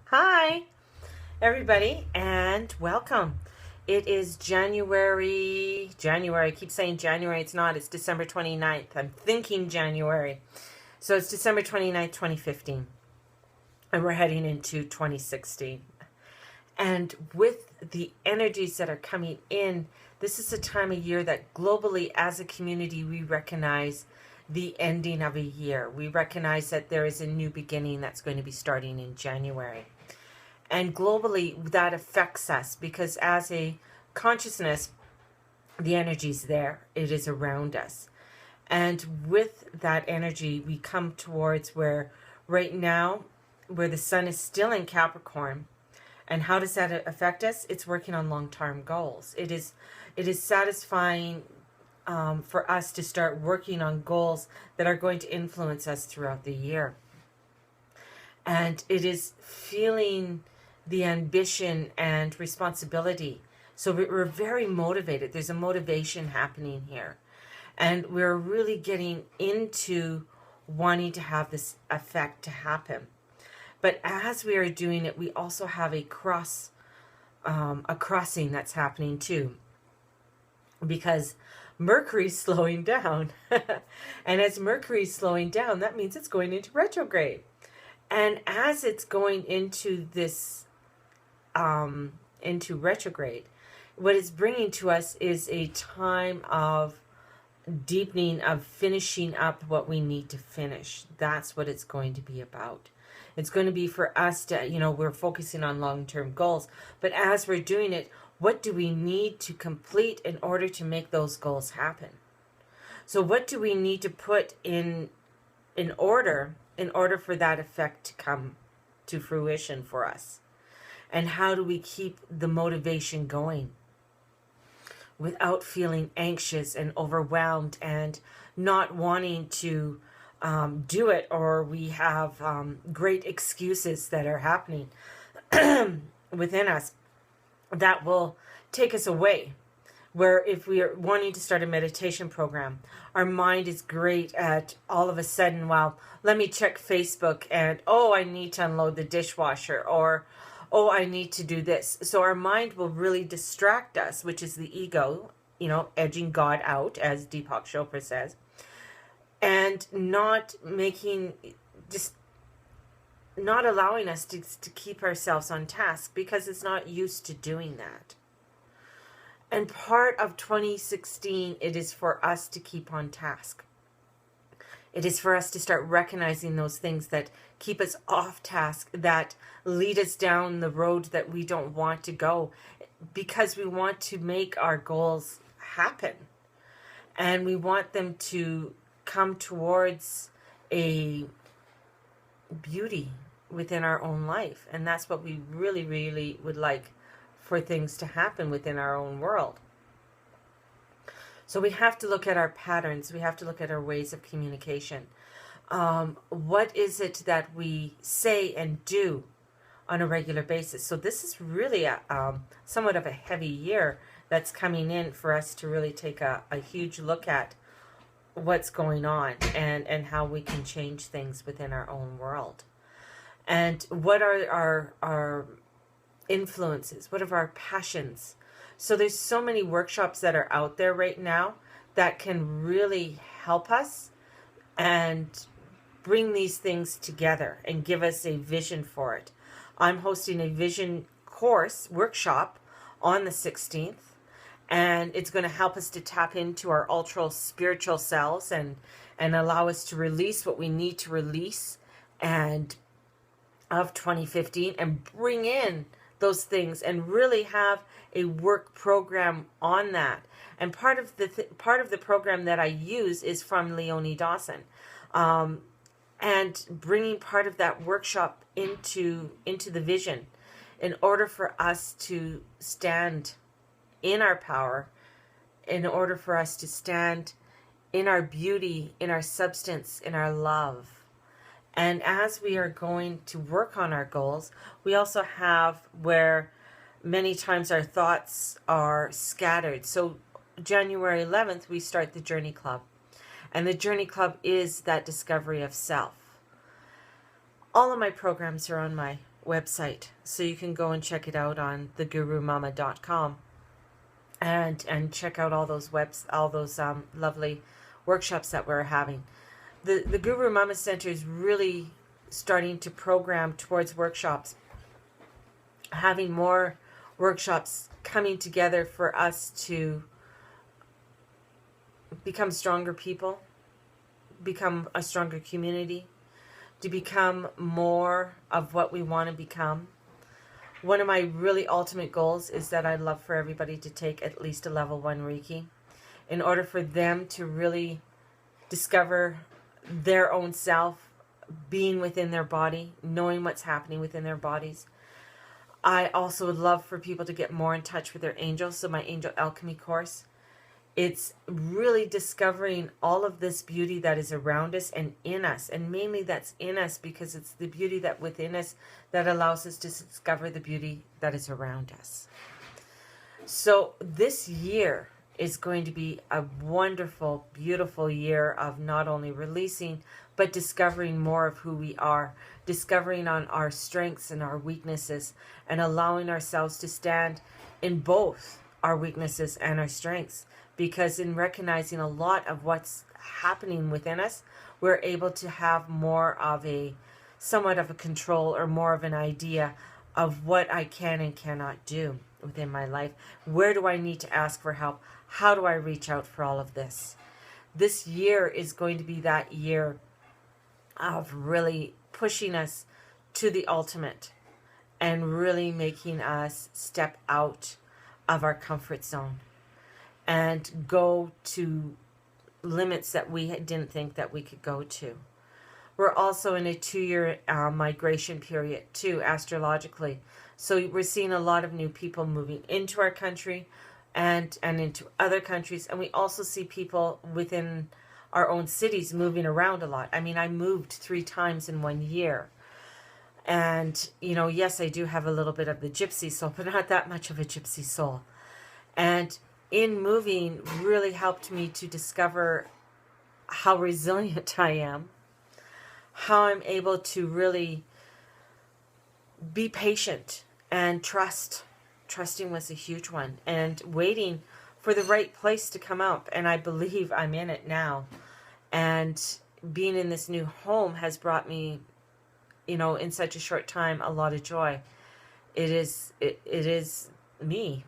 Hi, everybody, and welcome. It is January. I keep saying January. It's not. It's December 29th. I'm thinking January. So it's December 29th, 2015. And we're heading into 2016. And with the energies that are coming in, this is a time of year that globally, as a community, we recognize the ending of a year. We recognize that there is a new beginning that's going to be starting in January. And globally, that affects us because as a consciousness, the energy is there. It is around us. And with that energy, we come towards where right now, where the sun is still in Capricorn. And how does that affect us? It's working on long-term goals. It is satisfying for us to start working on goals that are going to influence us throughout the year. And it is feeling the ambition and responsibility. So we're very motivated. There's a motivation happening here. And we're really getting into wanting to have this effect to happen. But as we are doing it, we also have a crossing that's happening too. Because Mercury's slowing down. And as Mercury's slowing down, that means it's going into retrograde. And as it's going into this, into retrograde, what it's bringing to us is a time of deepening, of finishing up what we need to finish. That's what it's going to be about. It's going to be for us to, we're focusing on long-term goals. But as we're doing it, what do we need to complete in order to make those goals happen? So what do we need to put in order for that effect to come to fruition for us? And how do we keep the motivation going without feeling anxious and overwhelmed and not wanting to do it, or we have great excuses that are happening within us that will take us away? Where if we are wanting to start a meditation program, our mind is great at all of a sudden, well, let me check Facebook and, I need to unload the dishwasher, or, I need to do this. So our mind will really distract us, which is the ego, edging God out, as Deepak Chopra says, and not allowing us to keep ourselves on task because it's not used to doing that. And part of 2016, it is for us to keep on task. It is for us to start recognizing those things that keep us off task, that lead us down the road that we don't want to go, because we want to make our goals happen. And we want them to come towards a beauty within our own life. And that's what we really, really would like for things to happen within our own world. So we have to look at our patterns. We have to look at our ways of communication. What is it that we say and do on a regular basis? So this is really a somewhat of a heavy year that's coming in for us to really take a huge look at what's going on and how we can change things within our own world. And what are our influences? What are our passions? So there's so many workshops that are out there right now that can really help us and bring these things together and give us a vision for it. I'm hosting a vision course workshop on the 16th, and it's going to help us to tap into our ultra spiritual selves and allow us to release what we need to release and of 2015 and bring in those things and really have a work program on that. And part of the program that I use is from Leonie Dawson, and bringing part of that workshop into the vision in order for us to stand in our power, in order for us to stand in our beauty, in our substance, in our love. And as we are going to work on our goals, we also have where many times our thoughts are scattered. So January 11th, we start the Journey Club. And the Journey Club is that discovery of self. All of my programs are on my website, so you can go and check it out on thegurumama.com and check out all those lovely workshops that we're having. The Guru Mama Center is really starting to program towards workshops, having more workshops coming together for us to become stronger people, become a stronger community, to become more of what we want to become. One of my really ultimate goals is that I'd love for everybody to take at least a level 1 Reiki in order for them to really discover their own self, being within their body, knowing what's happening within their bodies. I also would love for people to get more in touch with their angels. So my Angel Alchemy course, it's really discovering all of this beauty that is around us and in us. And mainly that's in us, because it's the beauty that within us that allows us to discover the beauty that is around us. So this year is going to be a wonderful, beautiful year of not only releasing, but discovering more of who we are, discovering on our strengths and our weaknesses, and allowing ourselves to stand in both our weaknesses and our strengths. Because in recognizing a lot of what's happening within us, we're able to have more of somewhat of a control, or more of an idea of what I can and cannot do within my life. Where do I need to ask for help? How do I reach out for all of this? This year is going to be that year of really pushing us to the ultimate and really making us step out of our comfort zone and go to limits that we didn't think that we could go to. We're also in a 2-year migration period too, astrologically. So we're seeing a lot of new people moving into our country and into other countries. And we also see people within our own cities moving around a lot. I mean, I moved 3 times in 1 year. And, yes, I do have a little bit of the gypsy soul, but not that much of a gypsy soul. And in moving really helped me to discover how resilient I am, how I'm able to really be patient and trust. Trusting was a huge one, and waiting for the right place to come up. And I believe I'm in it now. And being in this new home has brought me, in such a short time, a lot of joy. It is me,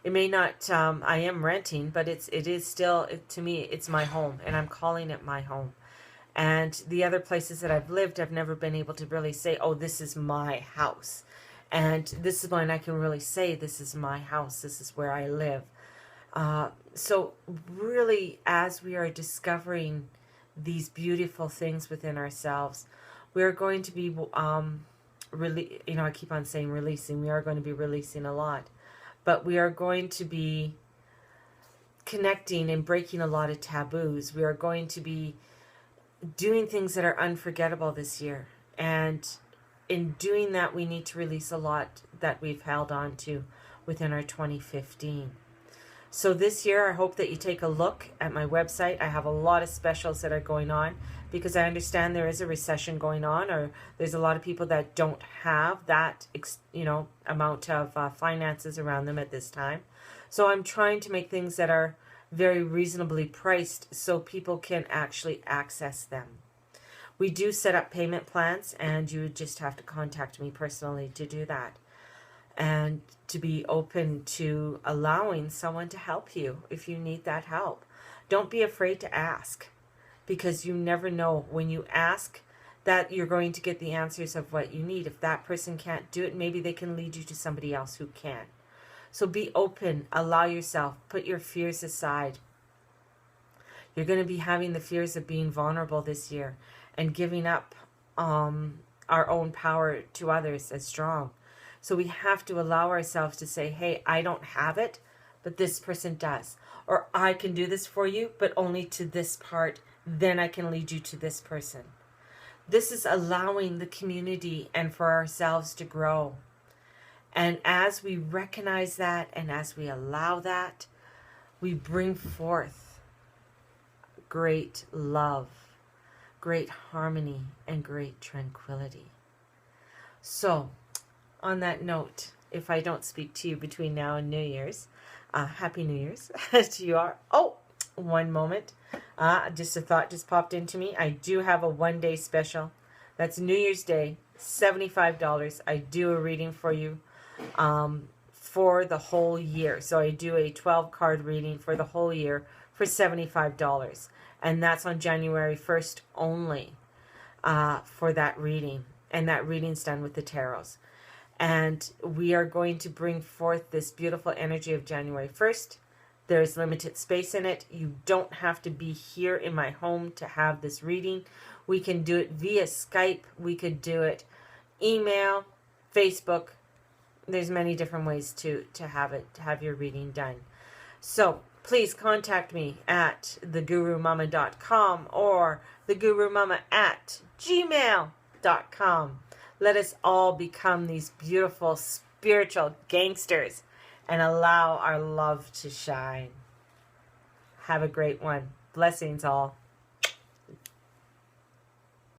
It may not, I am renting, but it is still, to me, it's my home, and I'm calling it my home. And the other places that I've lived, I've never been able to really say, oh, this is my house. And this is when I can really say, this is my house, this is where I live. So really, as we are discovering these beautiful things within ourselves, we're going to be, I keep on saying releasing, we are going to be releasing a lot. But we are going to be connecting and breaking a lot of taboos. We are going to be doing things that are unforgettable this year. And in doing that, we need to release a lot that we've held on to within our 2015. So this year, I hope that you take a look at my website. I have a lot of specials that are going on, because I understand there is a recession going on, or there's a lot of people that don't have that, amount of finances around them at this time. So I'm trying to make things that are very reasonably priced so people can actually access them. We do set up payment plans, and you just have to contact me personally to do that. And to be open to allowing someone to help you if you need that help. Don't be afraid to ask, because you never know when you ask that you're going to get the answers of what you need. If that person can't do it, maybe they can lead you to somebody else who can. So be open, allow yourself, put your fears aside. You're going to be having the fears of being vulnerable this year and giving up our own power to others as strong. So we have to allow ourselves to say, hey, I don't have it, but this person does. Or I can do this for you, but only to this part. Then I can lead you to this person. This is allowing the community and for ourselves to grow. And as we recognize that and as we allow that, we bring forth great love, great harmony, and great tranquility. So, on that note, if I don't speak to you between now and New Year's, Happy New Year's to you all. Oh, one moment. Just a thought just popped into me. I do have a one-day special. That's New Year's Day, $75. I do a reading for you for the whole year. So I do a 12-card reading for the whole year for $75. And that's on January 1st only for that reading. And that reading's done with the tarots. And we are going to bring forth this beautiful energy of January 1st. There's limited space in it. You don't have to be here in my home to have this reading. We can do it via Skype. We could do it email, Facebook. There's many different ways to have your reading done. So please contact me at thegurumama.com or thegurumama@gmail.com. Let us all become these beautiful spiritual gangsters and allow our love to shine. Have a great one. Blessings all.